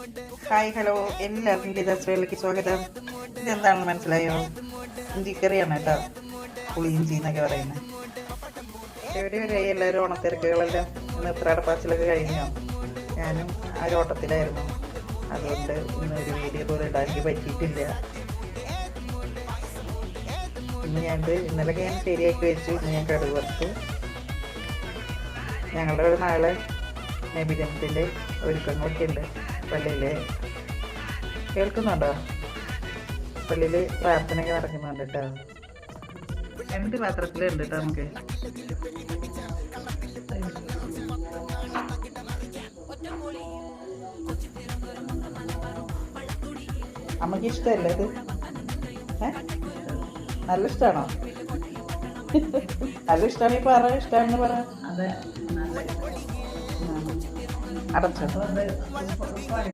Hi hello, എല്ലാവർക്കും ഗീതാസ്വേലിലേക്ക് സ്വാഗതം. ഇതെന്താണെന്ന് മനസ്സിലായോ? ഇഞ്ചിക്കറിയാണ് കേട്ടോ, പുളിയിഞ്ചി എന്നൊക്കെ പറയുന്നത്. എവിടെ വരെ എല്ലാവരും ഓണത്തിരക്കുകളെല്ലാം ഇന്ന് എത്ര അടപ്പാച്ചിലൊക്കെ കഴിഞ്ഞോ? ഞാനും ആ ഒരു ഓട്ടത്തിലായിരുന്നു. അതുകൊണ്ട് ഇന്ന് ഒരു വീഡിയോ പോലും ഉണ്ടാക്കി പറ്റിയിട്ടില്ല. ഇന്നലെ ഞാൻ ശരിയാക്കി വെച്ചു. ഇന്ന് ഞാൻ കടുക് വറുത്തു. ഞങ്ങളുടെ ഒരു നാളെ നബിദിനത്തിൻ്റെ ഒരുക്കങ്ങളൊക്കെ ഉണ്ട്. പള്ളിയിൽ കേൾക്കുന്നുണ്ടോ? പള്ളിയിൽ പ്രാർത്ഥനയൊക്കെ നടക്കുന്നുണ്ട് കേട്ടോ. രണ്ട് പാത്രത്തിലുണ്ട് കേട്ടോ. നമുക്ക് അമ്മക്ക് ഇഷ്ടമല്ലേ ഇത്? നല്ല ഇഷ്ടമാണോ? നല്ല ഇഷ്ടമാണെങ്കിൽ പറ, ഇഷ്ടമാണെന്ന് പറ. അടച്ചോ.